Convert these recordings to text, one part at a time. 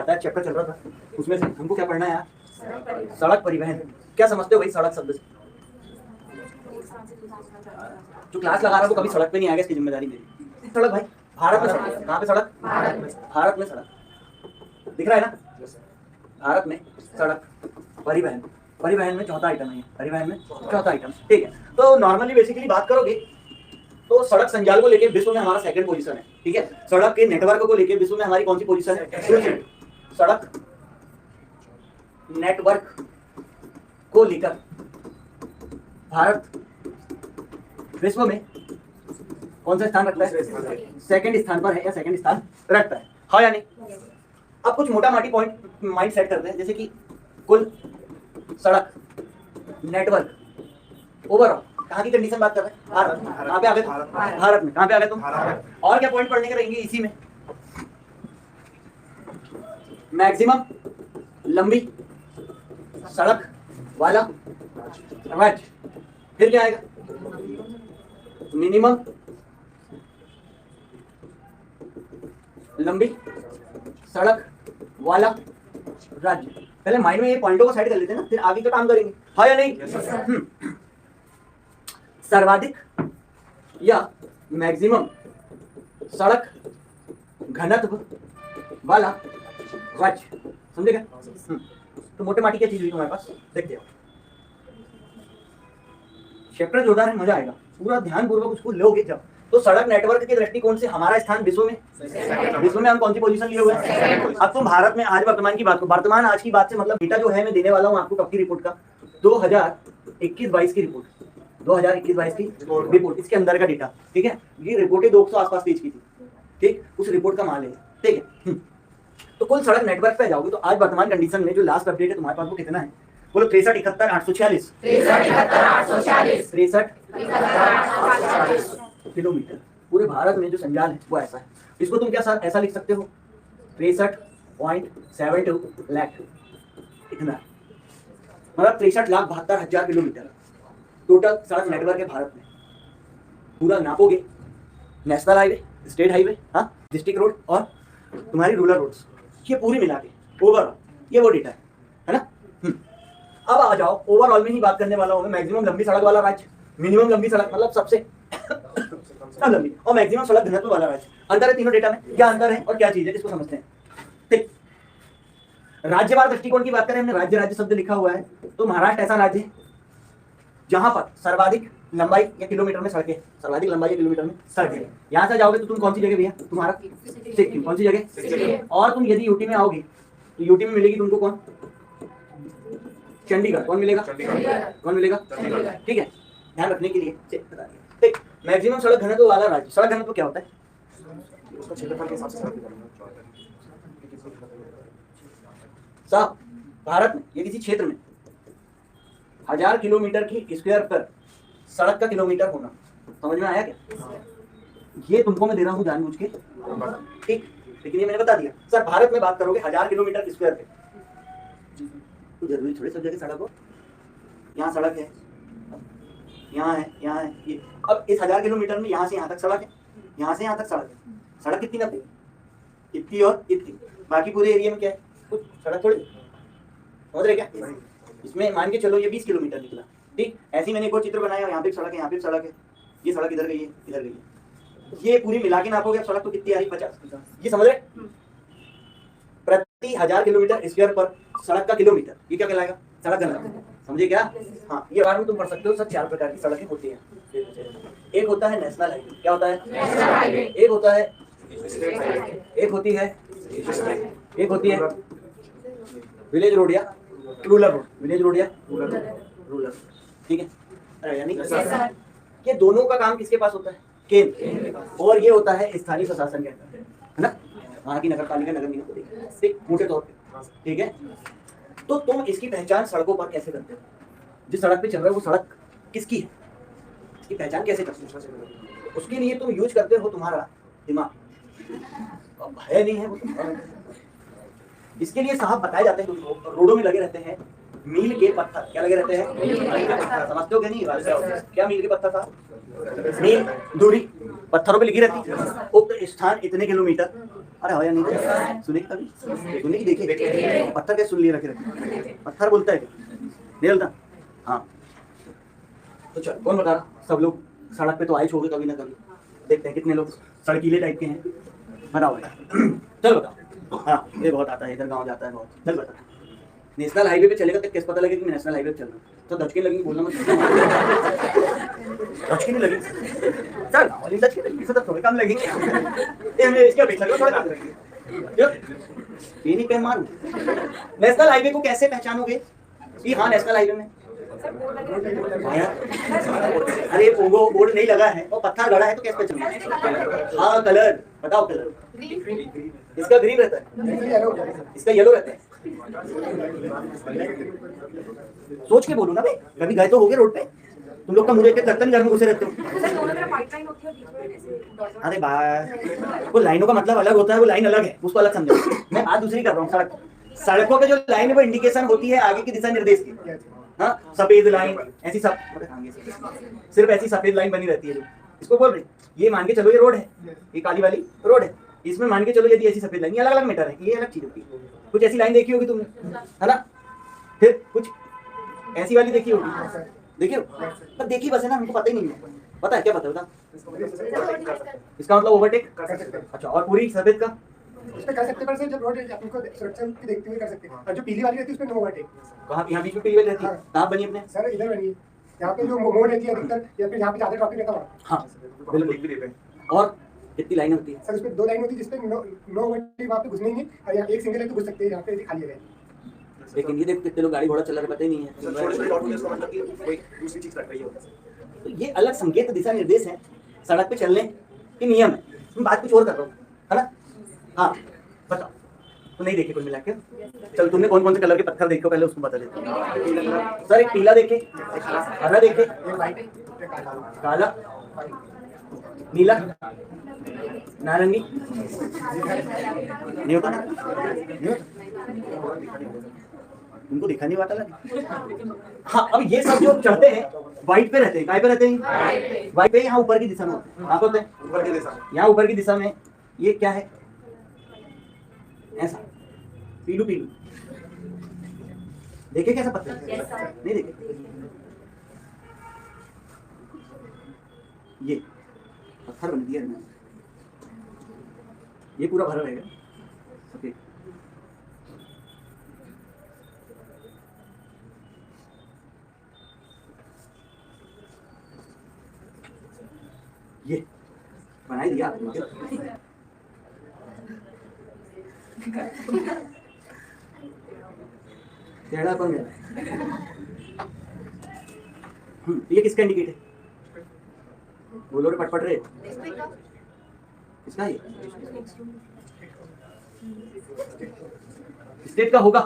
यातायात चैप्टर चल रहा था, उसमें से हमको क्या पढ़ना है यार? सड़क परिवहन। क्या समझते हो भाई सड़क शब्द से? जो क्लास लगा रहा है वो कभी सड़क पे नहीं आएगा, इसकी जिम्मेदारी मेरी। सड़क भाई भारत में सड़क, कहाँ पे सड़क? भारत में सड़क दिख रहा है ना? भारत में सड़क परिवहन, परिवहन में चौथा आइटम है, परिवहन में चौथा आइटम, ठीक है। तो नॉर्मली बेसिकली बात करोगे तो सड़क संजाल को लेके विश्व में हमारा सेकंड पोजीशन है, ठीक है। सड़क के नेटवर्क को लेके विश्व में हमारी कौन सी पोजीशन है? सड़क नेटवर्क को लेकर भारत विश्व में कौन सा स्थान रखता है? सेकंड स्थान पर है या सेकंड स्थान रखता है, हाँ या नहीं? अब कुछ मोटा माटी पॉइंट माइंड सेट करते हैं, जैसे कि कुल सड़क नेटवर्क ओवरऑल कहाँ की कंडीशन बात कर रहे हैं? भारत। कहाँ पे आ गए? भारत में। कहाँ पे आ गए तुम? और क्या पॉइंट पढ़ने के रहेंगे इसी में? मैक्सिमम लंबी सड़क वाला राज्य, फिर क्या आएगा? मिनिमम लंबी सड़क वाला राज्य। पहले माइंड में ये पॉइंटों को सेट कर लेते हैं ना, फिर आगे का काम करेंगे, हाँ या नहीं? सर्वाधिक या मैक्सिमम सड़क घनत्व वाला राज्य, समझे क्या? तो मोटे माटी क्या चीज हुई तुम्हारे पास, देखते हो। चैप्टर जोरदार है, मजा आएगा, पूरा ध्यान पूर्वक उसको लोगे जब। तो सड़क नेटवर्क के दृष्टिकोण से हमारा स्थान विश्व में, विश्व में हम कौन सी पोजीशन लिए हुए हैं? अब तुम भारत में आज वर्तमान की बात को, वर्तमान आज की बात से मतलब डेटा जो है मैं देने वाला हूँ आपको कब की रिपोर्ट का? 2021-22 की रिपोर्ट, 2021-22 की रिपोर्ट, इसके अंदर का डेटा, ठीक है। ये रिपोर्टें 200 आसपास पेज की थी, ठीक, उस रिपोर्ट का माल है, ठीक है। तो कुल सड़क नेटवर्क पे जाओगे तो आज वर्तमान कंडीशन में जो लास्ट अपडेट है तुम्हारे पास वो कितना है? बोलो 63,71,846 किलोमीटर। पूरे भारत में जो संजाल है वो ऐसा है। इसको तुम क्या सर ऐसा लिख सकते हो? 63.72 लाख, इतना मतलब 63,72,000 किलोमीटर टोटल सड़क नेटवर्क है भारत में। पूरा नापोगे, नेशनल हाईवे, स्टेट हाईवे, हाँ, डिस्ट्रिक्ट रोड और तुम्हारी रूरल रोड्स, ये पूरी मिला के ओवरऑल ये वो डेटा है ना। अब आ जाओ ओवरऑल में ही बात करने वाला हूँ मैं। मैक्सिमम लंबी सड़क वाला राज्य, मिनिमम लंबी सड़क मतलब सबसे कम लंबी, और मैक्सिमम सड़क घनत्व वाला राज्य। अंतर है तीनों डेटा में, क्या अंतर है और क्या चीज है इसको समझते हैं, ठीक। राज्यवार दृष्टिकोण की बात करें, हमने राज्य राज्य शब्द लिखा हुआ है, तो महाराष्ट्र ऐसा राज्य है जहां पर सर्वाधिक लंबाई या किलोमीटर में सड़कें, सर्वाधिक लंबाई या किलोमीटर में सड़कें। यहाँ से जाओगे तो तुम कौन सी जगह भैया? तुम्हारा सिक्किम। कौन सी जगह? और तुम यदि यूटी में आओगे तो यूटी में मिलेगी तुमको कौन? चंडीगढ़। कौन मिलेगा? कौन मिलेगा? ठीक है, ध्यान रखने के लिए ठीक। मैक्सिमम सड़क घनत्व वाला राज्य, सड़क घनत्व क्या होता है? साहब भारत में ये किसी क्षेत्र में 1000 किलोमीटर की स्क्वायर पर सड़क का किलोमीटर होना, समझ में आया क्या? ये तुमको मैं दे रहा हूँ जानबूझ के, ठीक, लेकिन ये मैंने बता दिया। सर भारत में बात करोगे 1000 किलोमीटर स्क्वायर पे, तो जरूरी थोड़ी सब जगह सड़क हो। यहाँ सड़क है, यहाँ है, यहाँ है, ये। अब इस 1000 किलोमीटर में यहाँ से यहाँ तक सड़क है, यहाँ से यहाँ तक सड़क है। सड़क कितनी नपी? इतनी और इतनी। बाकी पूरे एरिया में क्या है? कुछ सड़क थोड़ी, समझ रहे क्या? इसमें मान के चलो ये 20 किलोमीटर निकला, ठीक। ऐसे ही मैंने एक और चित्र बनाया, यहाँ पे सड़क है, यहाँ पे सड़क है, ये सड़क इधर गई है, इधर गई है। ये पूरी मिला के नापोगे सड़क तो कितनी आ रही? 50। ये समझ रहे? प्रति 1000 किलोमीटर स्क्वायर पर सड़क का किलोमीटर, ये क्या कहलाएगा? सड़क घनत्व, समझे क्या? हाँ, ये बार में तुम पढ़ सकते हो। सर 4 प्रकार की सड़कें होती हैं। एक होता है नेशनल हाईवे, क्या होता है? National highway. एक होता है, एक होती है, एक होती है विलेज रोड या रूरल रोड, विलेज रोड या रूरल, ठीक है। यानी ये दोनों का काम किसके पास होता है? केंद्र। और ये होता है स्थानीय प्रशासन के अंदर, है ना, वहाँ की नगर पालिका, नगर निगम, ठीक, मोटे तौर पे, ठीक है। तो तुम इसकी पहचान सड़कों पर कैसे करते हो? जिस सड़क पे चल रहे हो वो सड़क किसकी है, इसकी पहचान कैसे करते हो? उसके लिए तुम यूज करते हो तुम्हारा दिमाग। अब भय नहीं है वो तुम्हारा। इसके लिए साहब बताए जाते हैं तुमको, रोडों में लगे रहते हैं मील के पत्थर। क्या लगे रहते हैं? मील के पत्थर। समझते हो क्या? नहीं क्या मील के पत्थर था? मील दूरी पत्थरों पे लिखी रहती है, उक्त स्थान इतने किलोमीटर अरे हो या नहीं सुने कभी सुने की देखे पत्थर कैसे सुन लिए रखे पत्थर बोलता है नहीं बोलता। हाँ तो चल कौन बता रहा, सब लोग सड़क पे तो आए छोड़े कभी ना कभी, देखते हैं कितने लोग सड़कीले टाइप के हैं, भरा हुआ है। चल बताओ। हाँ ये बहुत आता है इधर, गाँव जाता है बहुत। चल बता, नेशनल हाईवे पे चलेगा तो कैसे पता लगेगा कि मैं नेशनल हाईवे पे चल रहा हूँ? तो दचके लगेंगे बोलना मत, दचके नहीं लगेंगे। चल वाली दचके लगेंगे तो थोड़े कम लगेंगे, इसके अपेक्षा थोड़े कम लगेंगे। ये नहीं पे मारूं। नेशनल हाईवे को कैसे पहचानोगे कि हाँ नेशनल हाईवे में? अरे पोगो बोर्ड नहीं लगा है और पत्थर गड़ा है तो कैसे पहचानोगे? हाँ कलर बताओ, कलर इसका ग्रीन रहता है, इसका येलो रहता है। सोच के बोलो ना भाई, कभी गए तो होगे रोड पे, तुम लोग का मुझे इतने कर्तन घर में घुसे रहते हो। अरे भाई वो लाइनों का मतलब अलग होता है, वो लाइन अलग है, उसको अलग समझो। मैं बात दूसरी कर रहा हूँ। सड़कों पे जो लाइन है वो इंडिकेशन होती है आगे की दिशा निर्देश की। हाँ सफेद लाइन ऐसी सब सिर्फ ऐसी सफेद लाइन बनी रहती है जो इसको बोल रही, ये मान के चलो ये रोड है, ये काली वाली रोड है, इसमें मान के चलो यदि ऐसी सफेद लाइन, ये अलग अलग मीटर है, ये अलग चीज होती है। कुछ ऐसी लाइन देखी होगी तुमने, है ना? फिर कुछ ऐसी वाली देखी होगी, देखिए पर देखी बस है ना, हमको पता ही नहीं है। पता है क्या पता होता इसका मतलब ओवरटेक। अच्छा और पूरी सफेद का उसमें कर सकते हैं, जब रोड आपको सुरक्षा की देखते हुए कर सकते हैं। और जो पीली वाली रहती है उसमें नो ओवरटेक। कहाँ यहाँ बीच में पीली वाली रहती है? कहाँ बनी अपने सर इधर बनी है, यहाँ पे जो मोड़ रहती है अधिकतर, या फिर यहाँ पे ज्यादा ट्रैफिक रहता है। हाँ बिल्कुल। और कितनी लाइनें होती है सर? उसमें 2 लाइन होती है जिसपे नो ओवरटेक वहाँ पे घुसने ही नहीं, या एक सिंगल है तो घुस सकते हैं, यहाँ पे खाली है। लेकिन ये देख कितने लोग गाड़ी घोड़ा चला रहे पता ही नहीं है। तो ये अलग संकेत दिशा निर्देश है सड़क पे चलने के नियम है। मैं बात कुछ और कर रहा हूँ, है ना? हाँ बताओ, तो नहीं देखे कुल मिला के? चल तुमने कौन कौन से कलर के पत्थर देखे पहले उसको बता देते हो। सर एक पीला देखे, हरा देखे, काला, नीला, नारंगी नहीं होता ना? उनको दिखा नहीं पाता लगे। हाँ अब ये सब जो चढ़ते हैं व्हाइट पे रहते हैं, काय पे रहते हैं? व्हाइट पे। यहाँ ऊपर की दिशा में होते हैं, होते हैं ऊपर की दिशा। यहाँ ऊपर की दिशा में ये क्या है? ऐसा पीलू पीलू देखे कैसा पत्थर? नहीं देखे? ये पत्थर बन दिया है ना, ये पूरा भरा रहेगा सफेद। ये बना ही दिया टेढ़ा कौन है? ये किसका इंडिकेट है? बोलो रे पटपट रे, किसका ये? स्टेट का होगा।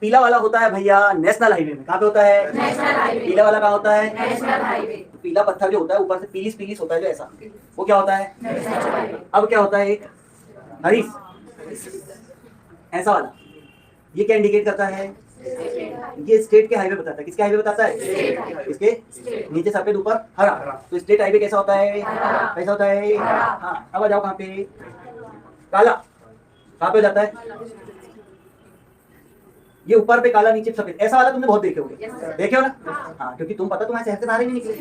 पीला वाला होता है भैया नेशनल हाईवे में। कहाँ पे होता है? National highway. पीला वाला कहाँ होता है? National highway. पीला पत्थर जो होता है ऊपर से पीलिस पीलिस होता है जो ऐसा, वो क्या होता है? National highway. अब क्या होता है एक हरीश ऐसा वाला, ये क्या इंडिकेट करता है? ये स्टेट के हाईवे बताता है। किसके हाईवे बताता है? इसके नीचे सफेद ऊपर हरा, तो स्टेट हाईवे कैसा होता है? कैसा होता है? हाँ अब आ जाओ कहाँ पे? काला कहाँ पे जाता है? ये ऊपर पे काला नीचे सफेद, ऐसा वाला तुमने बहुत देखे होंगे। देखे हो ना? हाँ क्योंकि तुम पता तुम्हारे शहर से बाहर ही नहीं निकले।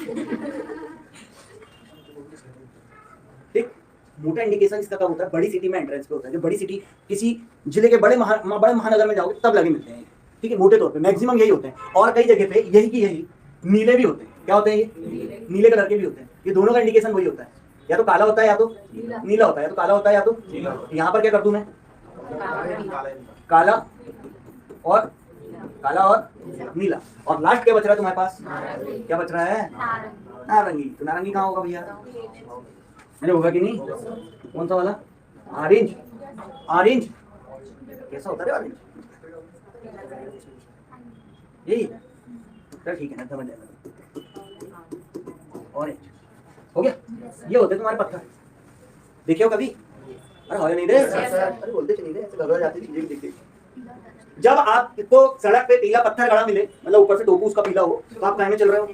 ठीक, मोटा इंडिकेशन इसका कब होता है? बड़ी सिटी में एंट्रेंस पे होता है। जो बड़ी सिटी किसी जिले के बड़े महानगर में जाओगे तब लगे मिलते हैं। ठीक है, मोटे तौर पे मैक्सिमम यही होते हैं। और कई जगह पे यही की यही नीले भी होते हैं। क्या होते हैं? ये नीले कलर के भी होते हैं। ये दोनों का इंडिकेशन वही होता है, या तो काला होता है या तो नीला होता है, या तो काला होता है या तो। यहाँ पर क्या कर दूं मैं? काला और नीला, और लास्ट क्या बच रहा है तुम्हारे पास? क्या बच रहा है? नारंगी। तो नारंगी कहाँ होगा भैया? मैंने होगा कि नहीं? कौन सा वाला? ऑरेंज। ऑरेंज कैसा होता है? ऑरेंज यही तो ठीक है ना, समझ जाएगा। ऑरेंज हो गया। ये होते तुम्हारे पत्थर, देखे हो कभी? अरे हो नहीं रे, अरे बोलते चलिए रे, ऐसे घबरा जाती चीजें देखते। जब आपको सड़क पे पीला पत्थर गड़ा मिले, मतलब ऊपर से टोपू उसका पीला हो, तो आप कहाँ में चल रहे हो?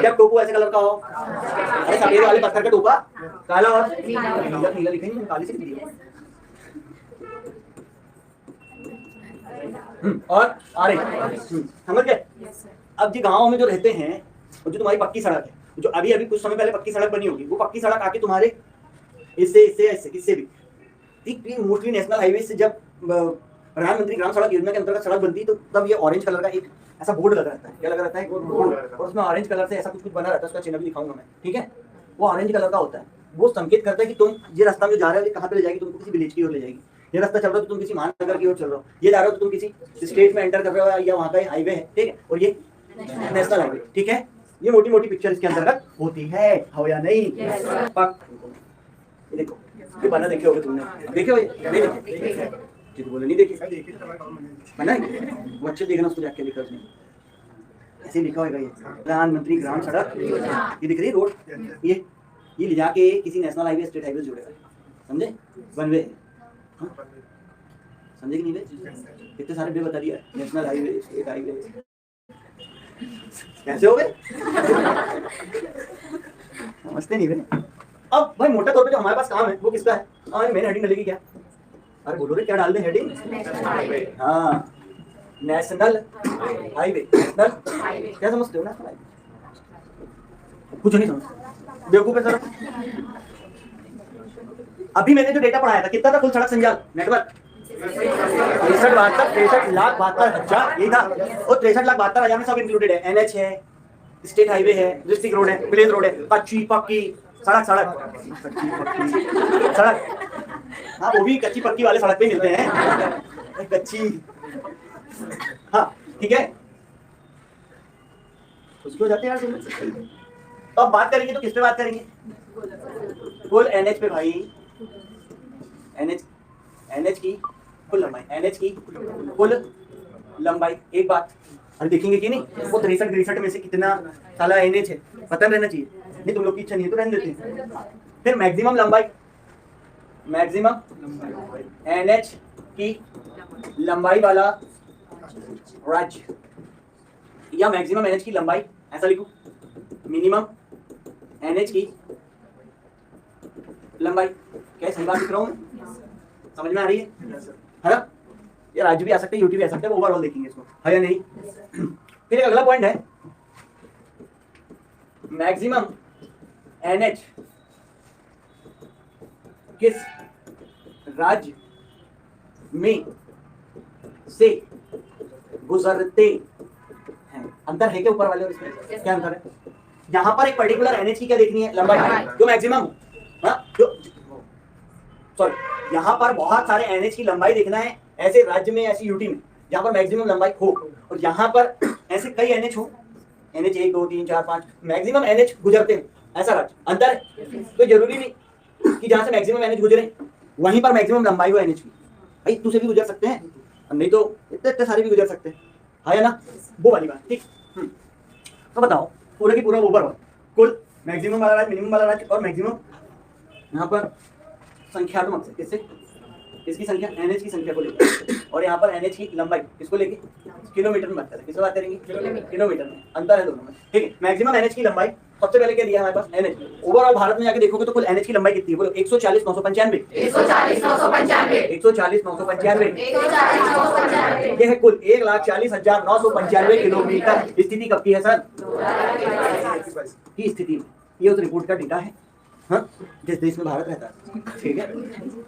जब टोपू ऐसे कलर का हो, अरे सफेद वाले पत्थर का टोपा काला और नीला लिखेंगे, काली से लिख दिया। और ऑरेंज, समझ गए। अब जी गाँव में जो रहते हैं, और जो तुम्हारी पक्की सड़क है, जो अभी अभी कुछ समय पहले पक्की सड़क बनी होगी, वो पक्की सड़क आके तुम्हारे इससे भी मोस्टली नेशनल हाईवे से जब प्रधानमंत्री ग्राम सड़क योजना के अंतर्गत सड़क बनती है, तो तब ये ऑरेंज कलर का एक ऐसा बोर्ड लगा रहता है। क्या लगा रहता है? बोर्ड। और उसमें ऑरेंज कलर से ऐसा कुछ बना रहता है, उसका चिन्ह भी दिखाऊंगा मैं, ठीक है। वो ऑरेंज कलर का होता है, वो संकेत करता है कि तुम ये रास्ता में जो जा रहे हो, ये कहाँ पे ले जाएगी, तुमको किसी विलेज की ओर ले जाएगी। ये रास्ता चल रहा हो तो तुम किसी महानगर की ओर चल रहे हो, ये जा रहे हो तो तुम किसी स्टेट में एंटर कर रहे हो, या वहाँ का हाईवे है, ठीक है। और ये नेशनल हाईवे, ठीक है। ये मोटी मोटी पिक्चर इसके अंतर्गत होती है, हो या नहीं? ये देखो, ये बना देखे होगे तुमने, देखे हो? नहीं देखे तो बोले नहीं देखे, है ना। वो अच्छे देखना, उसको जाके लिखा उसने, ऐसे लिखा होगा ये प्रधानमंत्री ग्राम सड़क, ये दिख रही है रोड, ये ले जाके किसी नेशनल हाईवे स्टेट हाईवे जुड़ेगा, समझे? वन वे, समझे कि नहीं? कितने सारे वे बता दिया, नेशनल हाईवे, स्टेट हाईवे, कैसे हो गए? समझते नहीं भाई। अब भाई मोटा तौर पे जो हमारे पास काम है वो किसका है? हमारी मेन हेडिंग डलेगी क्या? अरे बोलो रे, क्या डाल दें हेडिंग? हाँ, नेशनल हाईवे। नेशनल क्या समझते हो? नेशनल हाईवे कुछ नहीं समझते, बेवकूफ है सर। अभी मैंने जो डेटा पढ़ाया था, कितना था कुल सड़क संजाल नेटवर्क? 63,72,63,72,000 यही था। और 63,72,000 में सब इंक्लूडेड है, NH है, स्टेट हाईवे है, डिस्ट्रिक्ट रोड है, प्लेन रोड है, कच्ची पक्की सड़क, कच्ची पक्की सड़क। हाँ, वो भी कच्ची पक्की वाले सड़क पे मिलते हैं, कच्ची। हाँ ठीक है, उसकी हो जाते हैं यार। तो अब बात करेंगे तो किस पे बात करेंगे? कुल NH पे भाई, NH की कुल लंबाई, NH की कुल लंबाई। एक बात अरे देखेंगे कि नहीं, वो 63 में से कितना साला NH है पता रहना चाहिए। नहीं तुम लोग की इच्छा नहीं है तो रहने देते हैं। फिर मैक्सिमम लंबाई, मैक्सिमम NH की लंबाई वाला राज्य, या मैक्सिमम NH की लंबाई, ऐसा लिखो, मिनिमम NH की लंबाई। क्या सही बात लिख रहा हूँ मैं? समझ में आ रही है ना? ये राज्य भी आ सकते हैं, यूटी भी आ सकते हैं, ओवरऑल देखेंगे इसको, है या नहीं। फिर एक अगला पॉइंट है, मैक्सिमम NH किस राज्य में से गुजरते हैं। अंतर है क्या ऊपर वाले और इसमें? क्या अंतर है? यहाँ पर एक पर्टिकुलर NH की क्या देखनी है? लंबाई, जो मैक्सिमम, सॉरी, यहाँ पर बहुत सारे NH की लंबाई देखना है, ऐसे राज्य में, ऐसी यूटी में जहाँ पर मैक्सिमम लंबाई हो, और यहाँ पर ऐसे कई NH हो, NH 1 2 3 4 5, मैक्सिमम NH गुजरते हैं, ऐसा राज्य। अंतर है? तो जरूरी नहीं कि जहाँ से मैक्सिमम NH गुजरे वहीं पर मैक्सिमम लंबाई हो NH की, भाई तुझसे भी गुजर सकते हैं, नहीं तो इतने सारे भी गुजर सकते हैं, है ना। वो वाली बात, ठीक। तो बताओ पूरा की पूरा ओवरऑल कुल मैक्सिमम वाला राज्य, मिनिमम वाला राज्य, और मैक्सिमम यहाँ पर संख्यात्मक से, किससे? इसकी संख्या NH की संख्या को लेकर, और यहाँ पर NH की लंबाई किसको लेके? किलोमीटर में बात करें, किससे बात करेंगे? किलोमीटर में। अंतर है दोनों में, ठीक है। मैक्सिमम NH की लंबाई सबसे पहले क्या दिया हमारे पास? NH। ओवरऑल भारत में जाके देखोगे तो कुल NH की लंबाई कितनी है? बोलो 140,995। 140,995 ये है कुल 1,40,995 किलोमीटर। स्थिति कब की है सर? की स्थिति में। ये उस रिपोर्ट का डेटा है, हाँ, जिस देश में भारत रहता है, ठीक है,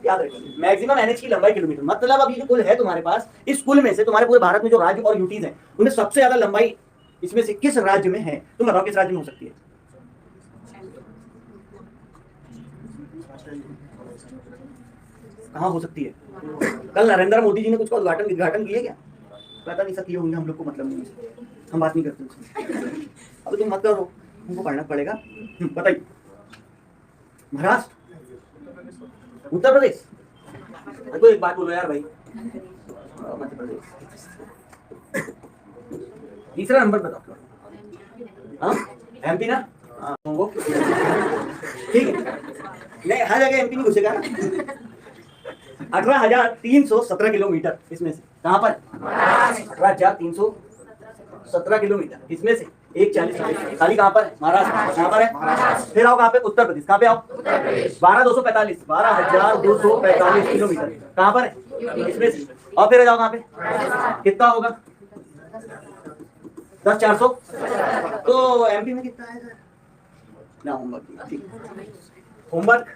याद रखिए। मैक्सिमम NH की लंबाई किलोमीटर, मतलब अब ये जो कुल है तुम्हारे पास, इस कुल में से तुम्हारे पूरे भारत में जो राज्य और यूटीज हैं, उनमें सबसे ज्यादा लंबाई इसमें से किस राज्य में है? तुम बताओ किस राज्य में हो सकती है? कहाँ हो सकती है? कल नरेंद्र मोदी जी ने कुछ का उद्घाटन किया क्या? पता नहीं, किए होंगे, हम लोग को मतलब नहीं, हम बात नहीं करते उसमें। अब तुम मत करो, तुमको पढ़ना पड़ेगा। बताइए, महाराष्ट्र, उत्तर प्रदेश, तो एक बात बोलो यार भाई, मध्य प्रदेश। तीसरा नंबर बताओ, हाँ MP ना, हाँ ठीक है, नहीं हर जगह MP नहीं घुसेगा ना। 18,317 किलोमीटर इसमें से, कहाँ पर? 18,317 किलोमीटर, इसमें से 140 खाली कहाँ पर है? महाराष्ट्र। कहाँ पर है? फिर आओ कहाँ पे? उत्तर प्रदेश। कहाँ पे आओ? 12,245 12,245 किलोमीटर कहाँ पर है? इसमें से। और फिर जाओ कहाँ पे? कितना होगा? 10,400। तो एमपी में कितना है सर? ना होमवर्क, ठीक होमवर्क।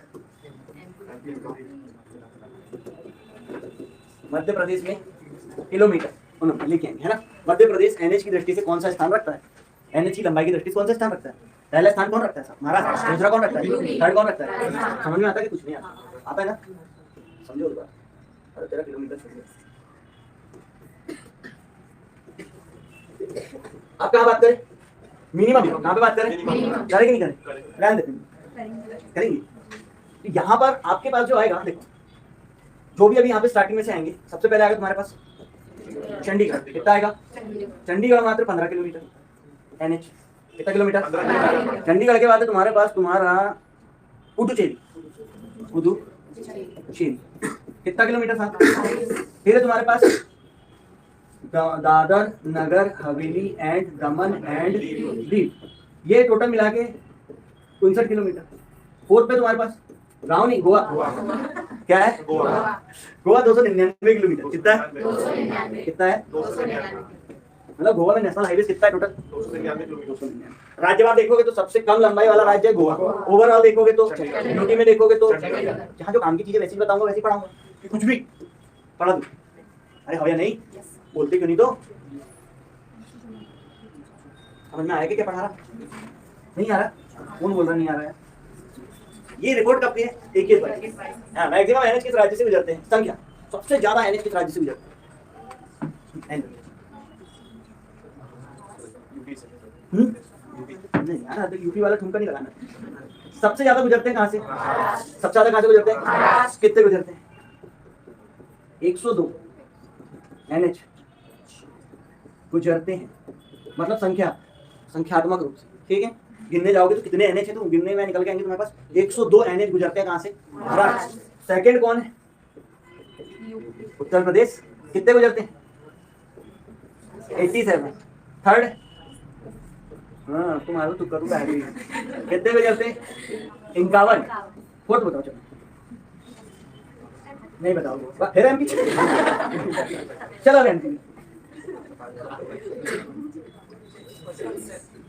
मध्य प्रदेश में किलोमीटर उन्होंने लिखे हैं, है ना। मध्य प्रदेश एनएच की दृष्टि से कौन सा स्थान रखता है? एनएच की लंबाई की दृष्टि से कौन सा स्थान रखता है? पहला स्थान कौन रखता है सर? महाराष्ट्र। दूसरा कौन रखता है? थर्ड कौन रखता है? समझ में आता है कि कुछ नहीं आता? आता है ना? समझो एक बार। 13 किलोमीटर। आप कहाँ बात करें? मिनिमम कहाँ पे बात करें? करें कि नहीं करें? रहने देते करेंगे। तो यहाँ पर आपके पास जो आएगा, देखो जो भी अभी यहाँ पे स्टार्टिंग में से आएंगे, सबसे पहले आएगा तुम्हारे पास चंडीगढ़। कितना आएगा? चंडीगढ़ मात्र 15 किलोमीटर। एनएच कितना किलोमीटर? चंडीगढ़ के बाद है तुम्हारे पास तुम्हारा पुडुचेरी। पुडुचेरी कितना किलोमीटर था? फिर है तुम्हारे पास Dadar Nagar Haveli and Daman and Diu, ये टोटल मिला के 59 किलोमीटर। फोर्थ पे तुम्हारे पास गाँव नहीं, गोवा। क्या है? गोवा 299 किलोमीटर। कितना है? कितना है? मतलब गोवा में नेशनल हाईवे कितना है टोटल? 299। राज्यवार देखोगे तो सबसे कम लंबाई वाला राज्य है गोवा। ओवरऑल देखोगे तो यूटी में देखोगे तो जहाँ जो काम की चीजें वैसी बताऊंगा वैसे पढ़ाऊंगा, कुछ भी पढ़ा दूं। अरे हो या नहीं? बोलते क्यों नहीं? तो समझ में आया कि क्या पढ़ा रहा? नहीं आ रहा? कौन बोल रहा नहीं आ रहा है? ये रिपोर्ट कब की है? 21 हाँ, मैक्सिमम एनएच किस राज्य से गुजरते हैं? संख्या सबसे ज्यादा एनएच किस राज्य से गुजरते हैं? नहीं यार, तो यूपी वाला ठुमका नहीं लगाना। सबसे ज्यादा गुजरते हैं कहाँ से? सबसे ज्यादा कहाँ से गुजरते हैं? कितने गुजरते हैं? 102 एनएच गुजरते हैं, मतलब संख्यात्मक रूप से, ठीक है। गिनने जाओगे तो कितने एनएच है, तो गिनने में निकल के आएंगे तुम्हारे पास 102 एनएच गुजरते हैं। कहाँ से? महाराष्ट्र। सेकंड कौन है? उत्तर प्रदेश। कितने गुजरते हैं? 87। थर्ड हाँ तुम्हारा तो करूँगा। कितने गुजरते हैं? 51। फोर्थ बताओ। चलो नहीं बताओगे फिर एमपी। चलो एमपी,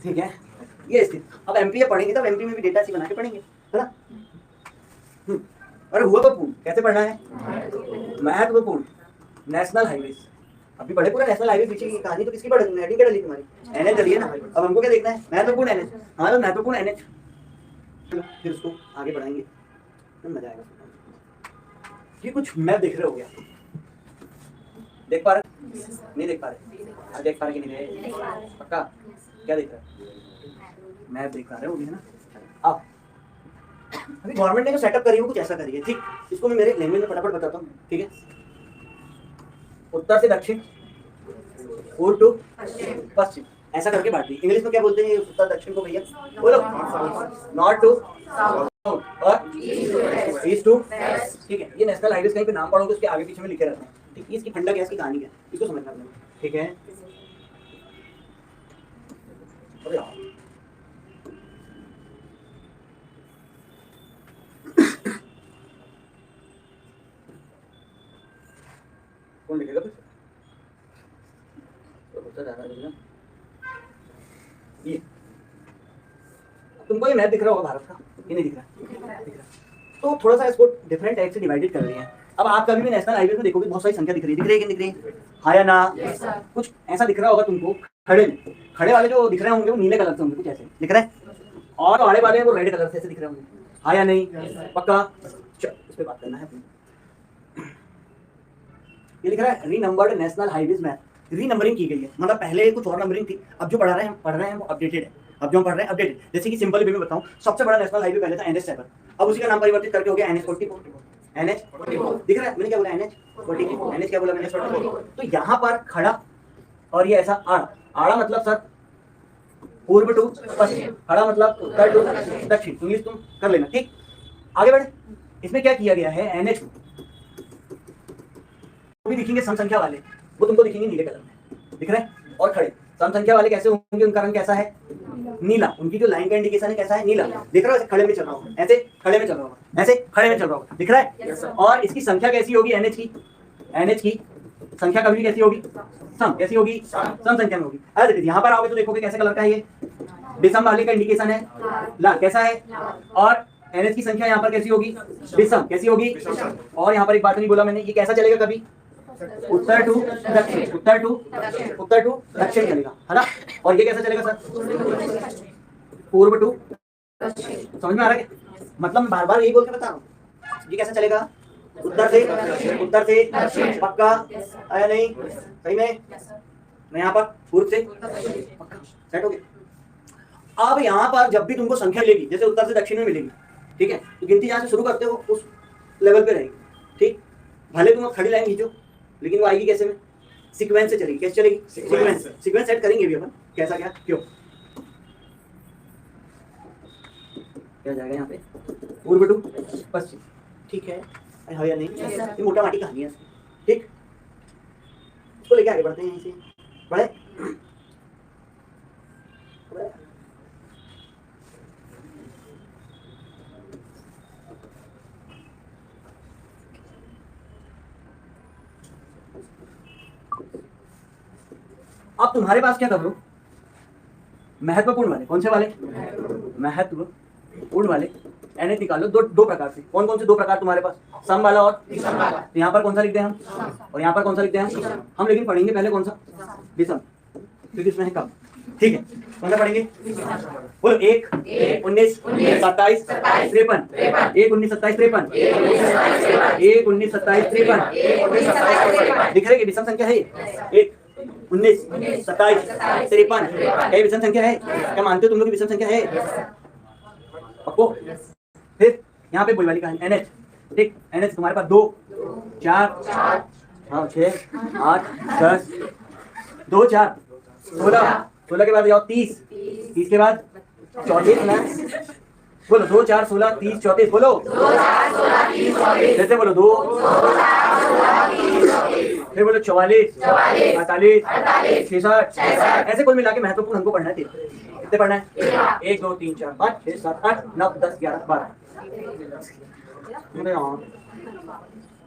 ठीक है। ये स्थिति अब एमपी पढ़ेंगे तब एमपी में भी डेटा सी बना के पढ़ेंगे, है ना। अरे हुआ तो पूर्ण कैसे पढ़ना है? महत्वपूर्ण नेशनल हाईवे। अभी पढ़े पूरा नेशनल हाईवे। पीछे की कहानी तो किसकी पढ़े? हेडिंग क्या डाली तुम्हारी? एनएच डाली है ना। अब हमको क्या देखना है? महत्वपूर्ण एनएच। हमारा महत्वपूर्ण एनएच, फिर उसको आगे बढ़ाएंगे तो मजा आएगा। ये कुछ मैप देख रहे हो गया? देख पा रहे? नहीं देख पा रहे? देख पा रहे कि नहीं? पक्का? क्या देख रहे हैं? मैप देख पा रहे हो, है ना। अब अभी गवर्नमेंट ने जो सेटअप करी है वो कुछ ऐसा करी है, ठीक। इसको मैं मेरे लैंग्वेज में फटाफट बताता हूँ, ठीक है। उत्तर से दक्षिण, पूर्व टू पश्चिम, ऐसा करके बांट दी। इंग्लिश में क्या बोलते हैं उत्तर दक्षिण को भैया? बोलो। नॉर्थ टू और ईस्ट टू, ठीक है। ये नेशनल हाईवे कहीं पे नाम पढ़ोगे उसके आगे पीछे में लिखे रहते हैं, ठीक। इसकी फंडा क्या, इसकी कहानी क्या, इसको समझना है, ठीक है। कौन लिखेगा फिर? ये तुमको ये मैप दिख रहा होगा भारत का, ये नहीं दिख रहा? दिख रहा। तो थोड़ा सा इसको डिफरेंट टाइप से डिवाइडेड कर रही है। अब आप कभी भी नेशनल हाईवे में देखोगे बहुत सारी संख्या दिख रही है, दिख रही है? हाँ या ना? कुछ ऐसा दिख रहा होगा तुमको। खड़े वाले जो दिख रहे होंगे वो नीले कलर से होंगे, कुछ ऐसे दिख रहा है, और आड़े वाले वो रेड कलर से ऐसे दिख रहे होंगे। हाँ या नहीं? पक्का? इस पे बात करना है। ये लिख रहा है रीनंबर्ड नेशनल हाईवेज मैप। रीनंबरिंग की गई है, मतलब पहले कुछ और नंबरिंग थी, अब जो पढ़ रहे हैं वो अपडेटेड है। अब जो हम पढ़ रहे हैं अपडेटेड। जैसे कि सिंपल वे में बताऊं, सबसे बड़ा नेशनल हाईवे पहले था NH7, अब उसी का नाम परिवर्तित करके हो गया NH44। NH44 दिख रहा है? मैंने क्या बोला? NH44। NH क्या बोला मैंने? 44। तो यहाँ पर खड़ा और ये ऐसा आड़ा मतलब सर पूर्व टू पश्चिम, खड़ा मतलब उत्तर टू दक्षिण। इंग्लिश तुम कर लेना, ठीक। आगे बढ़े। इसमें क्या किया गया है? NH भी दिखेंगे सम संख्या वाले, वो तुमको दिखेंगे नीले कलर में, दिख रहे हैं, और खड़े सम संख्या वाले कैसे होंगे, उनका रंग कैसा है, नीला। उनकी जो लाइन का इंडिकेशन है कैसा है, नीला। दिख रहा है, ऐसे खड़े में चल रहा होगा, ऐसे खड़े में चल रहा होगा, ऐसे खड़े में चल रहा होगा, दिख रहा है। और इसकी संख्या कैसी होगी, NH की संख्या कभी भी कैसी होगी, सम कैसी होगी, सम संख्या में होगी। अरे देखिए यहाँ पर आओगे तो देखोगे कैसे कलर का है ये, विषम वाले का इंडिकेशन है लाल, कैसा है। और NH की संख्या यहाँ पर कैसी होगी, विषम कैसी होगी। और यहाँ पर एक बात नहीं बोला मैंने, ये कैसा चलेगा कभी, उत्तर टू दक्षिण, उत्तर टू दक्षिण चलेगा, है ना। और ये कैसा चलेगा सर, पूर्व टू, समझ में आ रहा है। मतलब बार बार यही बोल के बता रहा हूँ, ये कैसा चलेगा, उत्तर से पक्का आया नहीं, सही में यहाँ पर पूर्व से पक्का, सेट हो गया। अब यहाँ पर जब भी तुमको संख्या मिलेगी, जैसे उत्तर से दक्षिण में मिलेगी, ठीक है, तो गिनती जहाँ से शुरू करते हो उस लेवल पे रहेगी, ठीक। भले तुम खड़ी लाइन खींचो, लेकिन वो आएगी कैसे में, सीक्वेंस से चलेगी। कैसे चलेगी, सीक्वेंस सेट करेंगे भी अपन, कैसा क्या क्यों, क्या जाएगा यहाँ पे, पूर्व टू पश्चिम, ठीक है या नहीं। ये मोटा माटी कहानी है, ठीक। इसको लेके आगे बढ़ते हैं, यहीं से बढ़े। अब तुम्हारे पास क्या करो, महत्वपूर्ण वाले, कौन से वाले, महत्वपूर्ण वाले NH निकालो। दो प्रकार से, कौन कौन से दो प्रकार तुम्हारे पास, सम वाला और तो यहाँ पर कौन सा लिखते हैं हम, और यहाँ पर कौन सा लिखते हैं हम, लेकिन पढ़ेंगे पहले कौन सा, विषम, क्योंकि इसमें है कम, ठीक है। कौन सा पढ़ेंगे, बोलो 1 19 27 53, 1 19 27 53, 1 19 27 53, दिख रही है विषम संख्या है ये, 1 19 27 53, क्या विषम संख्या है, क्या मानते हो तुम लोग विषम संख्या है पक्को। फिर यहाँ पे वही वाली कहानी NH, ठीक। NH तुम्हारे पास 2 4 6 8 10, 2 4 16 के बाद जाओ 30 के बाद 34 ना, बोलो 2 4 16 30 34, बोलो जैसे बोलो 2 फिर बोलो 44 48 66, ऐसे कुल मिला के महत्वपूर्ण हमको पढ़ना है। कितने पढ़ना है, 1 2 3 4 5 6 7 8 9 10 11 12,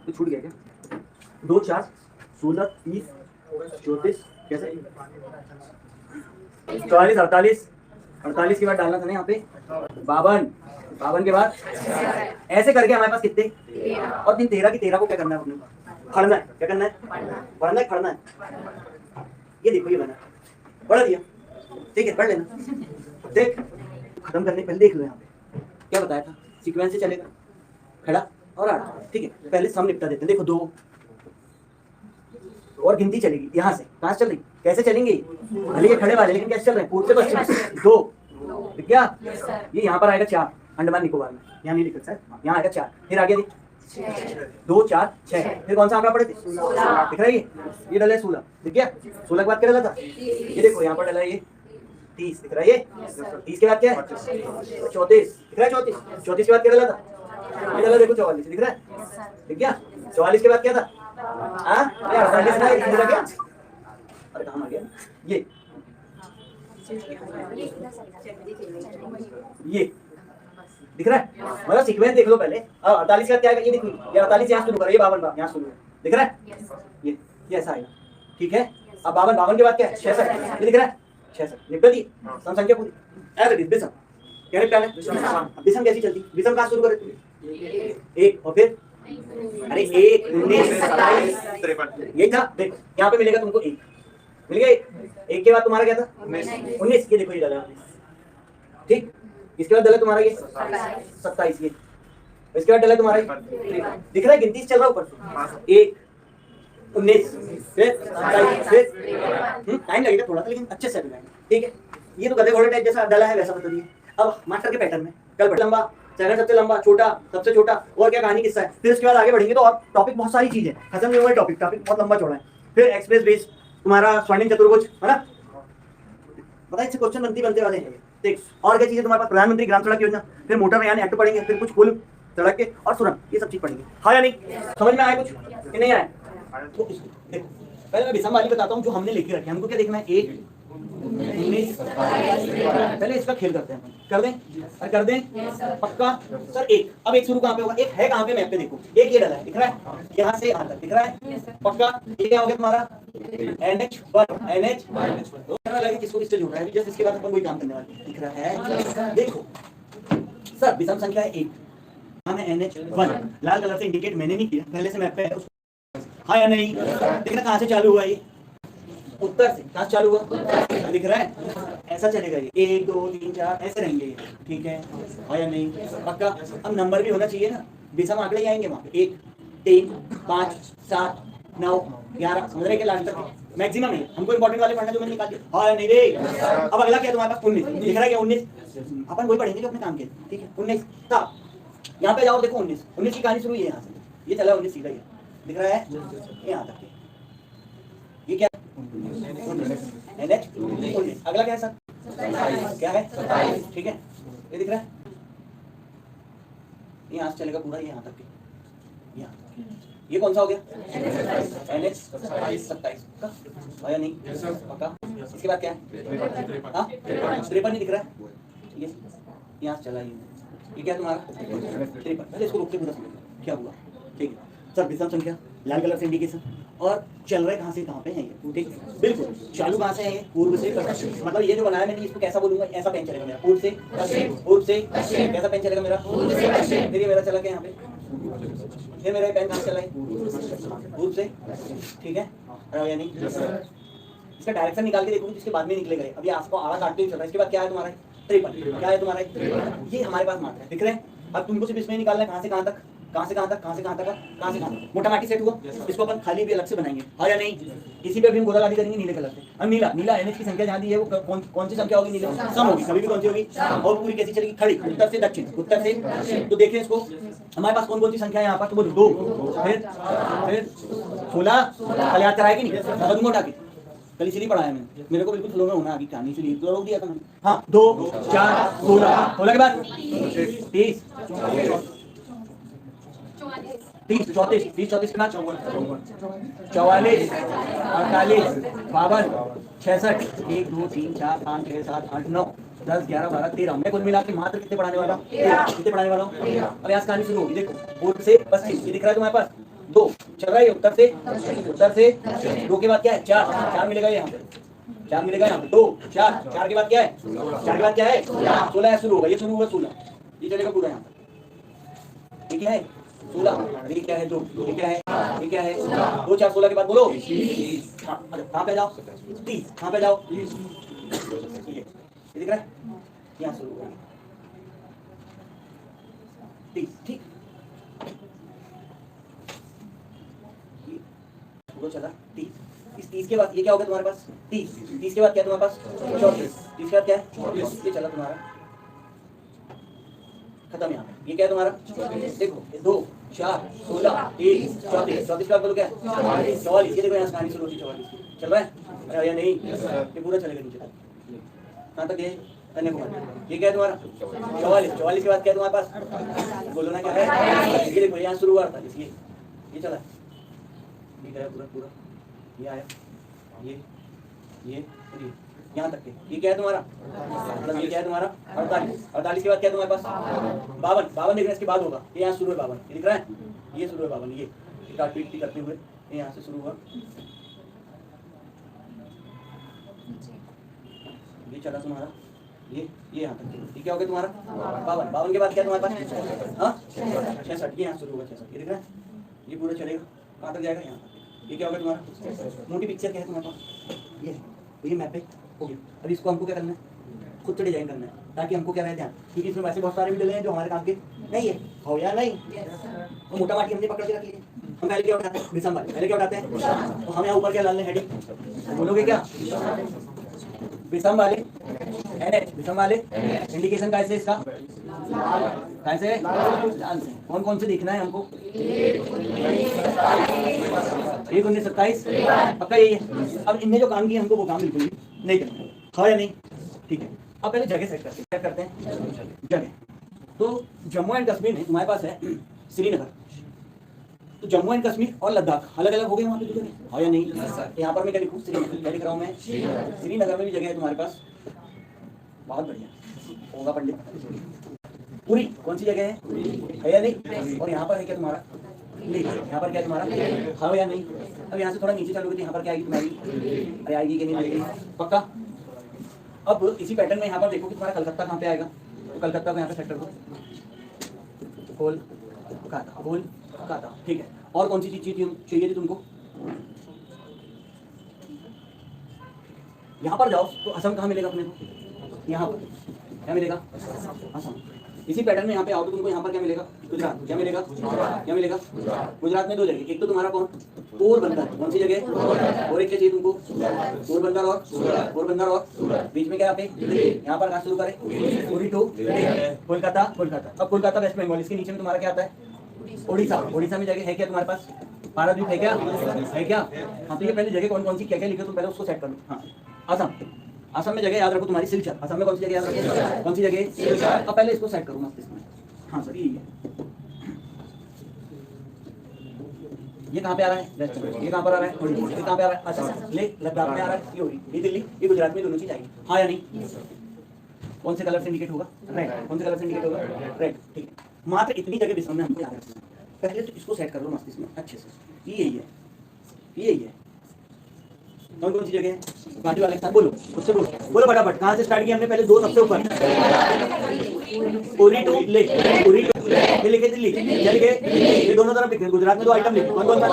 तो छूट गया क्या, 2 4 16 30 34, कैसे 44 48 के बाद डालना था ना यहाँ पे 52 के बाद, ऐसे करके हमारे पास कितने, और दिन 13 को क्या करना है अपने, खड़ना है, क्या करना है, पढ़ना है, खड़ना है। ये देखो ये बना, पढ़ दिया, ठीक है, पढ़ लेना। देख खत्म करने पहले देख लो यहाँ पे क्या बताया था, सीक्वेंस से चलेगा, खड़ा और आड़ा, ठीक है। पहले सम निपटा देते हैं, देखो 2 और गिनती चलेगी यहाँ से, कहाँ से चल रही, कैसे चलेंगे, भले ये खड़े वाले लेकिन कैसे चल रहे हैं, पूर्व से पश्चिम 2, क्या ये यहाँ पर आएगा 4, अंडमान निकोबार में, यहाँ नहीं लिखा सर, यहाँ आएगा 4, फिर आगे 2 4 6, फिर कौन सा आंकड़ा पढ़े थे, दिख रहा है ये डाला है 16, ठीक है। 16 के बाद क्या डाला था, ये देखो यहाँ पर डाला है ये 30, दिख रहा है ये 30 के बाद क्या है 34, दिख रहा है 34 के बाद क्या डाला था, ये डाला देखो 44, दिख रहा है, ठीक है। 44 के बाद क्या था, अरे कहाँ आ गया ये दिख रहा है, मतलब सीक्वेंस देख लो पहले। 48 का क्या है, ये देखो, ये 48 यहाँ शुरू कर, ये 52 यहाँ शुरू है, दिख रहा है, ये ऐसा आएगा, ठीक है। अब 52 के बाद क्या है 66, ये दिख रहा है 66, निपटा दी सम संख्या पूरी, ऐसे विषम क्या निपटाना है, विषम कैसी चलती, विषम कहाँ शुरू करे, 1 और फिर अरे 1 19 27 53, यही था। देख यहाँ पे मिलेगा तुमको 1, मिल गया 1 के बाद तुम्हारा क्या था 19, ये देखो ये डाला 19, ठीक। इसके बाद डाला तुम्हारा ये 27, ये इसके बाद डाला तुम्हारा ये, दिख रहा है गिनती चल रहा है ऊपर, 1 19 फिर 27 फिर टाइम लगेगा थोड़ा सा, लेकिन अच्छे से लगाएंगे, ठीक है। ये तो गधे घोड़े टाइप जैसा डाला है वैसा बता दिए। अब मास्टर के पैटर्न में कल लंबा, चैनल सबसे लंबा, छोटा, सबसे छोटा, और क्या कहानी किस्सा है, फिर उसके बाद आगे बढ़ेंगे तो और टॉपिक बहुत सारी चीजें खत्म नहीं हुआ, टॉपिक बहुत लंबा चौड़ा है। फिर एक्सप्रेस बेस तुम्हारा स्वर्णिम चतुर्भुज, है ना, पता है इससे क्वेश्चन बनते वाले हैं, ठीक। और क्या चीजें तुम्हारे पास, प्रधानमंत्री ग्राम सड़क योजना, फिर मोटर यानी एक्ट पढ़ेंगे, फिर कुछ पुल सड़क के और सुरंग, ये सब चीज पढ़ेंगे। हाँ या नहीं, समझ में आया कुछ कि नहीं आया, तो देखो पहले मैं विषम वाली बताता हूँ जो हमने लिख के रखे, हमको क्या देखना है, 1 19 पहले इसका खेल करते हैं, कर दें? अरे कर दें, पक्का सर। एक अब एक शुरू कहाँ पे होगा? एक है कहाँ पे मैप पे? देखो एक ये डला है, दिख रहा है यहाँ से यहाँ तक, दिख रहा है पक्का। ये क्या हो गया तुम्हारा? NH1 NH किसको किससे जुड़ रहा है? जस्ट इसके बाद अपन कोई काम करने वाले, दिख रहा है? देखो सर विषम संख्या है 1, नाम है NH1, लाल कलर से इंडिकेट मैंने नहीं किया, पहले से मैप पे है उसको, हाँ या नहीं? देखना कहाँ से चालू हुआ ये? उत्तर से। कहाँ चालू हुआ? दिख रहा है? ऐसा चलेगा ये 1 2 3 4 ऐसे रहेंगे ये, ठीक है? हाँ या नहीं? पक्का। अब नंबर भी होना चाहिए ना, विषम आंकड़े ही आएंगे वहाँ पे, 1 3 5 7 9 11, समझ रहे? के लास्ट तक मैक्सिमम है। हमको इंपॉर्टेंट वाले पढ़ना जो मैंने निकाल दिया, हाँ या नहीं रे? अब अगला क्या तुम्हारे पास? 19 दिख रहा है क्या? 19 अपन वही पढ़ेंगे जो अपने काम के, ठीक है? 19 था, यहाँ पे जाओ, देखो 19 की कहानी शुरू हुई है यहाँ से, ये चला 19 सीधा, ये दिख रहा है यहाँ तक। ये क्या? NH 19। अगला क्या है सर? क्या है? ठीक है, ये दिख रहा है, ये यहाँ से चलेगा पूरा, ये यहाँ तक के, यहाँ। ये कौन सा हो गया? NH 27 का, या नहीं? पक्का। इसके बाद क्या है? हाँ 53 नहीं दिख रहा है, ये यहाँ से चला, ये क्या तुम्हारा? 53। पहले इसको रोक के पूरा समझो क्या हुआ, ठीक है सर? विषम संख्या, लाल कलर से इंडिकेशन, और चल रहे कहाँ से कहाँ पे हैं ये, ठीक? बिल्कुल चालू कहाँ से है ये? पूर्व से पश्चिम। मतलब ये जो बनाया मैंने, इसको कैसा बोलूंगा? ऐसा पेन चलेगा मेरा, पूर्व से पश्चिम, पूर्व से पश्चिम। कैसा पेन चलेगा मेरा? पूर्व से पश्चिम। फिर ये मेरा चला क्या यहाँ पे? फिर मेरा पेन कहाँ चला है? पूर्व से, ठीक है? या नहीं? इसका डायरेक्शन निकाल के देखूंगी जिसके बाद में निकलेगा। अभी आपको आड़ा काटते हुए चल रहा है, इसके बाद क्या है तुम्हारा? 53। क्या है तुम्हारा? ये हमारे पास मात्रा है, दिख रहे हैं? अब तुमको सिर्फ इसमें निकालना है कहाँ से कहाँ तक, कहाँ से कहाँ तक, कहाँ से कहाँ तक, कहाँ से कहाँ तक। मोटा माटी सेट हुआ, इसको अपन खाली भी अलग से बनाएंगे, हाँ या नहीं? इसी पे भी हम गोलागाली करेंगे नीले कलर से। अब नीला NH की संख्या जहाँ दी है वो कौन सी संख्या होगी? नीले सम होगी, कभी भी कौन सी होगी? और पूरी कैसी चलेगी? खड़ी, उत्तर से दक्षिण, उत्तर से। तो देखिए इसको, हमारे पास कौन कौन सी संख्या है यहाँ पर? तो वो 2, फिर 16, कल याद कराएगी नहीं? कदम उठा के कल इसीलिए पढ़ाया मैंने, मेरे को बिल्कुल फ्लो में होना अभी कहानी, इसलिए तो रोक दिया था मैंने। हाँ 2 4 16 के बाद 30 30 34 30 34 के बाद 44 48 52 66 1 2 3 4 5 6 7 8 9 10 11 12 13। मैं कुल मिला के मात्र कितने पढ़ाने वाला हूँ? कितने पढ़ाने वाला हूँ? अब यहाँ कहानी शुरू होगी, देखो पूर्व से पश्चिम, ये दिख रहा है तुम्हारे पास? 2 चल रहा है, उत्तर से 2 के बाद क्या है? 4 मिलेगा यहाँ पे, 4 मिलेगा यहाँ पे, 2 4 के बाद क्या है? 4 के बाद क्या है? 16 शुरू होगा, ये शुरू होगा 16, ये चलेगा पूरा यहाँ पे, ये क्या है? 16। ये क्या है? 2। ये क्या है? ये क्या है? 2 4 16 के बाद बोलो 30। कहाँ पे जाओ? 30। कहाँ पे जाओ? ये दिख रहा है? यहाँ शुरू होगा 30, ठीक? वो चला 30। इस 30 के बाद ये क्या होगा तुम्हारे पास? 30 के बाद क्या तुम्हारे पास? 34। 30 के बाद क्या है? 34। ये चला तुम्हारा खत्म यहाँ पे। ये क्या है तुम्हारा? देखो 2 4 16 30 34। 34 का बोलो क्या? 44। ये देखो यहाँ से कहानी शुरू होती 44 चल रहा है या नहीं? ये पूरा चलेगा नीचे तक, कहाँ तक? ये कन्याकुमारी। ये क्या है तुम्हारा? 44। 44 के बाद क्या है तुम्हारे पास? बोलो ना क्या है? ये देखो यहाँ शुरू हुआ था, ये चला, ये गया पूरा पूरा, ये आया, ये यहाँ तक के। ये क्या है तुम्हारा? मतलब ये क्या है तुम्हारा? 48। 48 के बाद क्या है तुम्हारे पास? 52। 52 देखना इसके बाद होगा, ये यहाँ शुरू है 52, ये दिख रहा है? ये शुरू है 52, ये काट पीट करते हुए ये यहाँ से शुरू हुआ, ये चला तुम्हारा, ये यहाँ तक। ये क्या हो गया तुम्हारा? 52। 52 के बाद क्या तुम्हारे पास? हाँ 66। ये यहाँ शुरू होगा 66, ये दिख रहा है? ये पूरा चलेगा, कहाँ तक जाएगा? यहाँ तक। ये क्या होगा तुम्हारा? मोटी पिक्चर क्या है तुम्हारे पास? ये मैप पे हो गया। अभी इसको हमको क्या करना है? खुद से डिजाइन करना है, ताकि हमको क्या रहे ध्यान, क्योंकि इसमें वैसे बहुत सारे वीडियो हैं जो हमारे काम के नहीं है, हो या नहीं? तो मोटा माटी हमने पकड़ के रख लिया। हम पहले क्या उठाते हैं? विषम वाले पहले क्या उठाते हैं? तो हम यहाँ ऊपर क्या डालने हेडिंग बोलोगे क्या? विषम वाले NH, विषम वाले इंडिकेशन कैसे? इसका कैसे? लाल से। कौन कौन से देखना है हमको? 1 19 27 पक्का यही है। अब इनने जो काम किया हमको वो काम बिल्कुल भी नहीं करना है, हाँ या नहीं? ठीक है। अब पहले जगह सेट करते हैं, क्या करते हैं? जगह। तो जम्मू एंड कश्मीर में तुम्हारे पास है श्रीनगर, तो जम्मू एंड कश्मीर और लद्दाख अलग अलग हो गए वहाँ पे जगह, हाँ या नहीं? यहाँ पर मैं क्या लिखूँ? श्रीनगर। क्या लिख रहा हूँ मैं? श्रीनगर में भी जगह है तुम्हारे पास, बहुत बढ़िया होगा पंडित। पूरी कौन सी जगह है या नहीं? और यहाँ पर है क्या तुम्हारा? यहाँ पर क्या तुम्हारा? हाँ या नहीं? अब यहाँ से थोड़ा नीचे चलोगे तो यहाँ पर क्या आएगी तुम्हारी? अरे आएगी कि नहीं आएगी? पक्का। अब इसी पैटर्न में यहाँ पर देखो कि तुम्हारा कलकत्ता कहाँ पे आएगा, तो कलकत्ता को यहाँ पे सेट कर दो, कोलकाता, ठीक है। और कौन सी चीज चाहिए थी तुमको? यहाँ पर जाओ तो असम कहाँ मिलेगा अपने को? यहाँ पर क्या मिलेगा? असम। इसी पैटर्न में यहाँ पे आओ तो तुमको यहाँ पर क्या मिलेगा? गुजरात। क्या मिलेगा? क्या मिलेगा? गुजरात में दो जगह, एक तो तुम्हारा कौन? पोरबंदर। कौन सी जगह? और एक क्या चाहिए तुमको? पोरबंदर और बीच में क्या यहाँ पर कहाँ शुरू करें? पुरी टू कोलकाता। अब कोलकाता वेस्ट बंगाल, इसके नीचे में तुम्हारा क्या आता है? उड़ीसा। उड़ीसा में जगह है क्या तुम्हारे पास? पारादीप है क्या? हाँ, तो ये पहले जगह कौन सी क्या क्या लिखे तुम पहले उसको सेट कर लो। हाँ, असम में जगह याद रखो तुम्हारी सिलचर। असम में कौन सी जगह याद रखो? कौन सी जगह? सिलचर। अब पहले इसको सेट करो मस्त इसमें। हाँ सर यही है। ये कहाँ पे आ रहा है? वेस्ट बंगाल। ये कहाँ पर आ रहा है? उड़ीसा। ये कहाँ पे आ रहा है? असम। ले लद्दाख में आ रहा है, ये होगी, ये दिल्ली, ये गुजरात में, दोनों चीज आएगी, हाँ या नहीं? कौन से कलर से इंडिकेट होगा? रेड। कौन से कलर से इंडिकेट होगा? रेड, ठीक है। मात्र इतनी जगह विश्व में हमको याद रखना है। पहले तो इसको सेट कर लो मस्त इसमें अच्छे से। यही है। कौन सी जगह है? पार्टी वाले के साथ बोलो, उससे बोलो फटाफट। कहाँ से स्टार्ट किया हमने? पहले दो सबसे ऊपर, पूरी टू ले, ये लिखे दिल्ली, क्या लिखे? ये दोनों तरफ लिखे। गुजरात में दो आइटम लिखे, कौन सा?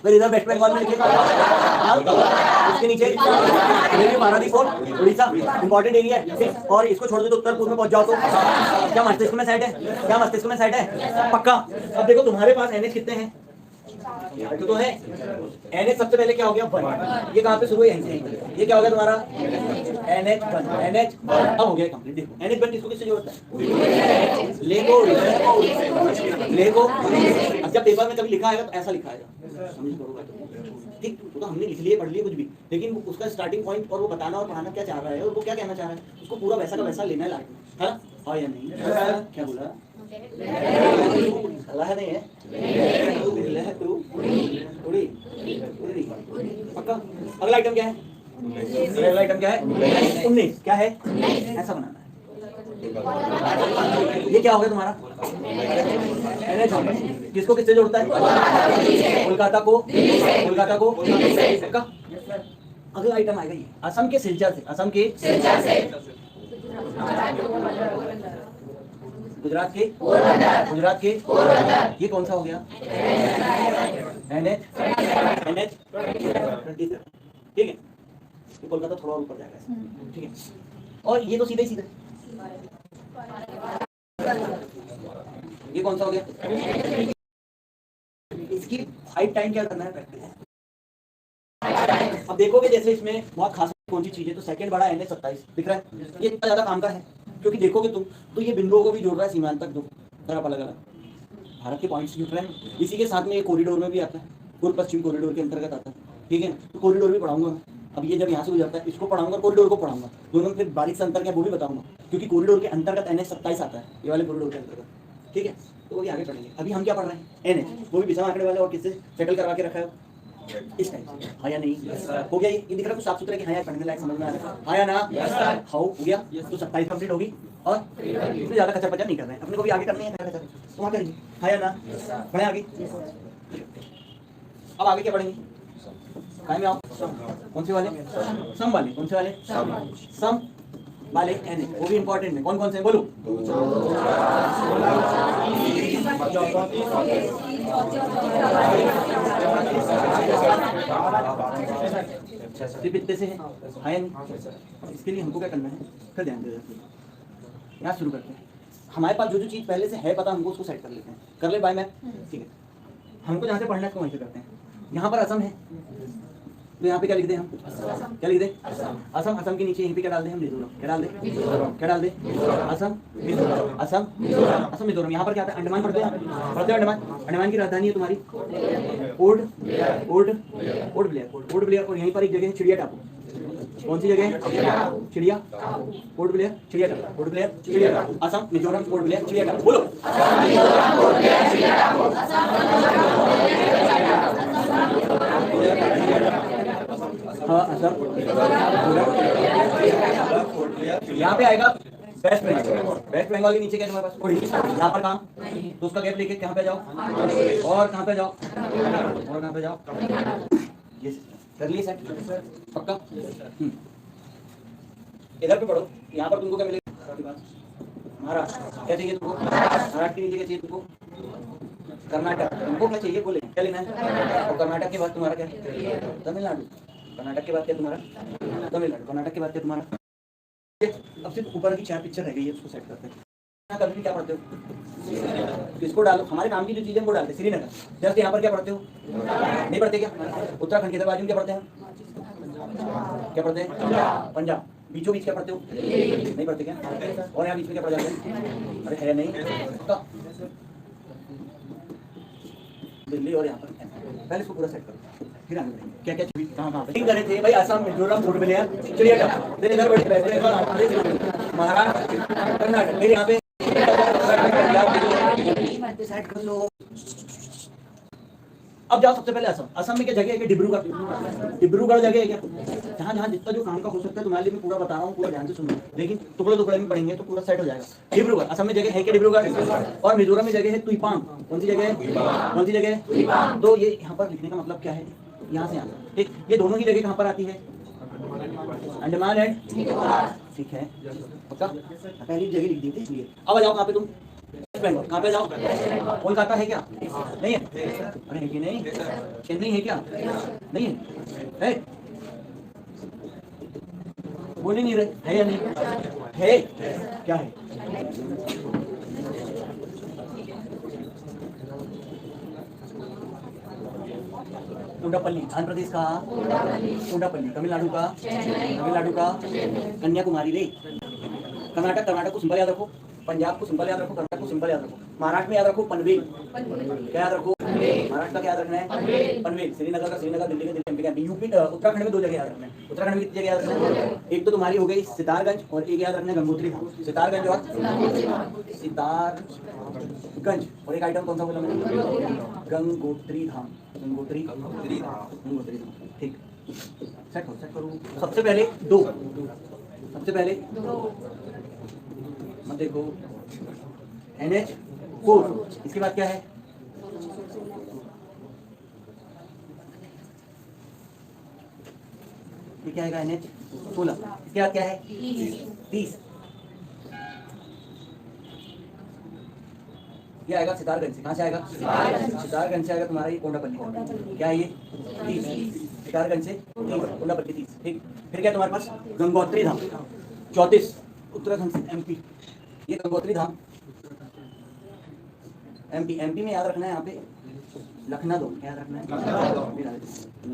फिर इधर वेस्ट बंगाल में लिखे, उसके नीचे पारादीप और उड़ीसा इंपॉर्टेंट एरिया है। और इसको छोड़ दो तो उत्तर पूर्व में पहुंच जाओ तो क्या मस्तिष्क में सेट है? पक्का। अब देखो तुम्हारे पास एनएच कितने हैं? तो है NH सबसे पहले क्या हो गया? 1। ये कहाँ पे शुरू है? यहीं से। ये क्या हो गया तुम्हारा? NH अब हो गया कंप्लीट। देखो NH बन किसको किससे जरूरत है? लेको। अब जब पेपर में कभी लिखा आएगा तो ऐसा लिखा आएगा, ठीक? तो हमने लिख लिए, पढ़ लिए कुछ भी, लेकिन उसका स्टार्टिंग पॉइंट और वो बताना और पढ़ाना क्या चाह रहा है और वो क्या कहना चाह रहा है, उसको पूरा वैसा का वैसा लेना है लाइफ में, है ना? या नहीं? क्या बोला? अल्लाह नहीं है, पक्का। अगला आइटम क्या है? 19। क्या है? ऐसा बनाना है। ये क्या हो गया तुम्हारा? किसको किससे जोड़ता है? कोलकाता को। पक्का। अगला आइटम आएगा ये असम के सिलचर से। गुजरात के ये कौन सा हो गया? NH, ठीक है। तो कोलकाता थोड़ा ऊपर जाएगा, ठीक है। और ये तो सीधे ये कौन सा हो गया? इसकी 5 टाइम क्या करना है? प्रैक्टिस। अब देखोगे जैसे इसमें बहुत खास कौन सी चीज है, तो सेकंड बड़ा NH 27 दिख रहा है। ये इतना ज्यादा काम का है क्योंकि देखोगे तुम तो ये बिंदुओं को भी जोड़ रहा है सीमांत तक, दो तरफ अलग अलग भारत के पॉइंट्स जुड़ रहे हैं। इसी के साथ में ये कॉरिडोर में भी आता है, पूर्व पश्चिम कॉरिडोर के अंतर्गत आता है, ठीक है। तो कॉरिडोर भी पढ़ाऊंगा मैं। अब ये जब यहाँ से गुजरता है इसको पढ़ाऊंगा, कॉरिडोर को पढ़ाऊंगा, दोनों में फिर बारीक से अंतर क्या वो भी बताऊंगा, क्योंकि कॉरिडोर के अंतर्गत NH 27 आता है, ये वाले कॉरिडोर के अंतर्गत, ठीक है। तो वो भी आगे पढ़ेंगे। अभी हम क्या पढ़ रहे हैं? NH, वो भी विषम आंकड़े वाले और किससे सेटल करवा के रखा है इस टाइप से, हाँ या नहीं? हो गया। ये दिख रहा है कुछ साफ सुथरा कि हाँ यार पढ़ने लायक समझ में आ रहा है, हाँ या ना? हाउ हो गया। तो 27 कंप्लीट होगी और इसमें ज्यादा कच्चा पचा नहीं कर रहे हैं अपने को, भी आगे करनी है तो वहाँ करेंगे, हाँ या ना? बढ़े आगे। अब आगे क्या पढ़ेंगे? में आओ। कौन से वाले? सम वाले। कौन से वाले? सम वाले NH, वो भी इंपॉर्टेंट है। कौन कौन से बोलो? इतने से है, इसके लिए हमको क्या करना है? फिर ध्यान दे यहाँ शुरू करते हैं। हमारे पास जो जो चीज पहले से है पता, हमको उसको सेट कर लेते हैं। कर ले बाय मैप, ठीक है। हमको जहाँ से पढ़ना है वहीं से करते हैं। यहाँ पर असम है तो यहाँ पे क्या लिख दें हम? क्या लिख दें? असम। असम के नीचे यहीं पे क्या डाल दें हम? मिजोरम। क्या डाल दें? क्या डाल दें? असम असम मिजोरम। यहाँ पर क्या आता है? अंडमान पढ़ते हैं, पढ़ते हो अंडमान? अंडमान की राजधानी है तुम्हारी पोर्ट ब्लेयर। और यहीं पर एक जगह है चिड़िया टापू, कौन सी जगह? चिड़िया पोर्ट ब्लेयर, चिड़ियाघर पोर्ट ब्लेयर, चिड़ियाघर। असम मिजोरम पोर्ट ब्लेयर, चिड़ियाघर। बोलो। हाँ असम, यहाँ पे आएगा वेस्ट बंगाल। वेस्ट बंगाल के नीचे क्या है तुम्हारे पास? उड़ीसा। यहाँ पर कहाँ? तो उसका गैप लेके कहाँ पे जाओ? और कहाँ पे जाओ? और कहाँ पे जाओ? ये कर लिए सेट? पक्का? इधर पे पढ़ो। यहाँ पर तुमको क्या मिलेगा? महाराष्ट्र। क्या चाहिए तुमको? महाराष्ट्र के नीचे क्या चाहिए तुमको? कर्नाटक। तुमको क्या चाहिए? बोले क्या लेना है? और कर्नाटक के बाद तुम्हारा क्या? तमिलनाडु। कर्नाटक के बाद क्या तुम्हारा? तमिलनाडु। कर्नाटक के बाद क्या तुम्हारा? अब सिर्फ ऊपर की 4 पिक्चर रह गई है, उसको सेट करते हैं। कभी क्या पढ़ते हो? इसको डालो। हमारे नाम की जो चीजें वो डालते हैं। श्रीनगर। जस्ट यहाँ पर क्या पढ़ते हो? नहीं पढ़ते क्या? उत्तराखंड के बाजू में क्या पढ़ते हैं? क्या पढ़ते हैं? पंजाब। बीचों बीच क्या पढ़ते हो? नहीं पढ़ते क्या? और यहाँ बीच में क्या पढ़ जाते हैं? अरे है नहीं तो दिल्ली और यहाँ पर पहले इसको पूरा सेट करो, फिर आगे बढ़ेंगे। क्या क्या चीज कहाँ पे करे थे भाई? असम मिजोरम पोर्ट ब्लेयर, चिड़ियाघर। इधर बैठे महाराष्ट्र, कर्नाटक। मेरे यहाँ पे सेट कर लो। अब जाओ सबसे पहले असम। असम में क्या जगह है? डिब्रूगढ़। डिब्रूगढ़ जगह है क्या? जहाँ जहाँ जितना जो काम का हो सकता है तुम्हारे लिए मैं पूरा बता रहा हूँ, पूरा ध्यान से सुनो, लेकिन टुकड़े टुकड़े में पढ़ेंगे तो पूरा सेट हो जाएगा। डिब्रूगढ़ असम में जगह है क्या? डिब्रूगढ़। और मिजोरम में जगह है तुइपांग। कौन सी जगह है? कौन सी जगह है? तो ये यहाँ पर लिखने का मतलब क्या है? यहाँ से यहाँ ठीक, ये दोनों ही जगह कहाँ पर आती है? अंडमान एंड ठीक है, पक्का पहली जगह लिख दी थी इसलिए। अब आ जाओ कहाँ पे तुम? वेस्ट बंगाल। कहाँ पे जाओ? कोलकाता है क्या? नहीं है। अरे है कि नहीं? चेन्नई है क्या? नहीं है। बोल ही नहीं रहे, है या नहीं? है। क्या है? कोडापल्ली आंध्र प्रदेश का, कोडापल्ली तमिलनाडु का, तमिलनाडु का कन्याकुमारी रे। कर्नाटक, कर्नाटक को सिंपल याद रखो। पंजाब को सिंपल याद रखो। कर्नाटक को सिंपल याद रखो। महाराष्ट्र में याद रखो पनवेल। क्या याद रखो? महाराष्ट्र का क्या याद रखना है? पनवेल। श्रीनगर का श्रीनगर, दिल्ली का दिल्ली, एमपी का एमपी। यूपी उत्तराखंड में 2 जगह याद रखना है। उत्तराखंड में कितनी जगह याद रखना है? एक तो तुम्हारी हो गई सितारगंज, और एक याद रखना है गंगोत्री धाम। सितारगंज और सितारगंज, और एक आइटम कौन सा बोला मैंने? गंगोत्री धाम। गंगोत्री गंगोत्री धाम ठीक। सेट करो। सबसे पहले 2, सबसे पहले मत देखो NH4। इसके बाद क्या है? ये क्या आएगा? NH16। इसके बाद क्या है? 30। ये आएगा सितारगंज से। कहाँ से आएगा? सितारगंज से आएगा तुम्हारा ये कोडापल्ली। क्या है ये? 30। सितारगंज से कोडापल्ली 30 ठीक। फिर क्या तुम्हारे पास? गंगोत्री धाम 34, उत्तराखंड से MP। ये गंगोत्री धाम MP में याद रखना है। यहाँ पे लखनादौन क्या याद रखना है?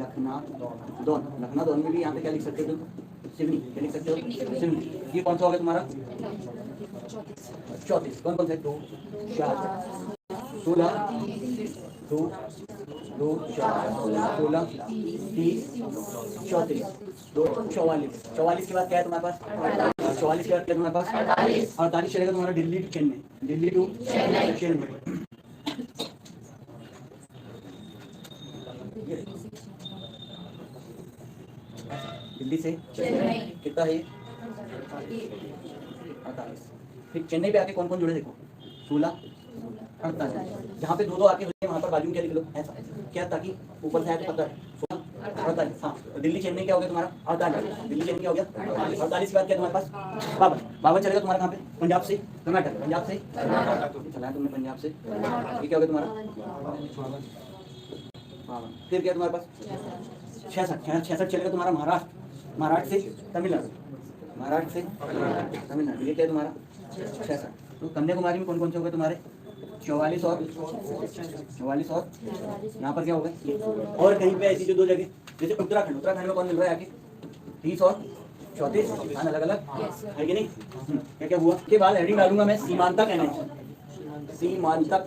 लखनादौन। लखनादौन में भी यहाँ पे क्या लिख सकते हो तुम? सिवनी। क्या लिख सकते हो? सिवनी। ये कौन सा हो गया तुम्हारा? 34। कौन कौन से? 2 4 16 2 2 4 16 30 34 2 44। 44 के बाद क्या है तुम्हारे पास? 44 के बाद क्या तुम्हारे पास? 48 चलेगा तुम्हारा दिल्ली टू चेन्नई। दिल्ली टू चेन्नई। दिल्ली से कितना है? 48। फिर चेन्नई पे आके कौन कौन जुड़े देखो? 16 48। जहाँ पे 2 आके हुए वहाँ पर बाजू में क्या लिख लो? ऐसा क्या, ताकि ऊपर से आके पता है 16 48। हाँ, दिल्ली चेन्नई क्या हो गया तुम्हारा? 48। दिल्ली चेन्नई क्या हो गया? 48 के बाद क्या तुम्हारे पास? 52 चलेगा तुम्हारा कहाँ पे? पंजाब से कर्नाटक। पंजाब से चला तुमने पंजाब से, ये क्या हो गया तुम्हारा? 52। फिर क्या तुम्हारे पास? 66 चलेगा तुम्हारा महाराष्ट्र। महाराष्ट्र से तमिलनाडु। महाराष्ट्र से तमिलनाडु। ये क्या है तुम्हारा? 66। तो कन्याकुमारी में कौन कौन से हो गए तुम्हारे? 44 और यहाँ पर क्या हो गए? और कहीं पे ऐसी जो 2 जगह, जैसे उत्तराखंड। उत्तराखंड में कौन मिल रहा है आके? 30 और 34 स्थान अलग अलग है कि नहीं? क्या क्या हुआ? के बाद हेडिंग डालूंगा मैं सीमांतक NH। सीमांतक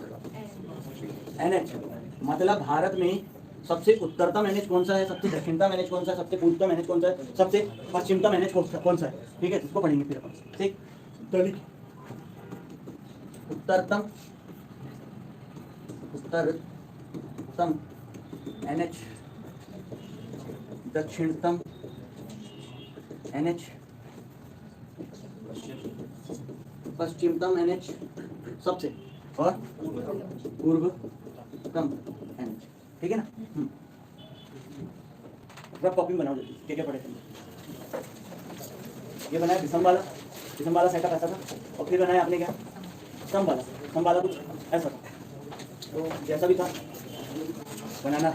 NH मतलब भारत में सबसे उत्तरतम एनएच कौन सा है, सबसे दक्षिणतम एनएच कौन सा है, सबसे पूर्वतम एनएच कौन सा है, सबसे पश्चिमतम एनएच कौन सा है। ठीक है, इसको पढ़ेंगे फिर अपन। ठीक, तो लिख उत्तरतम एनएच, दक्षिणतम एनएच, पश्चिमतम एनएच सबसे, और पूर्वतम एनएच। ठीक है ना। रफ कॉपी बनाओ जल्दी, क्या पढ़े थे। ये बनाया विषम वाला सेटअप ऐसा था, और फिर बनाया आपने क्या सम वाला कुछ ऐसा था। तो जैसा भी था बनाना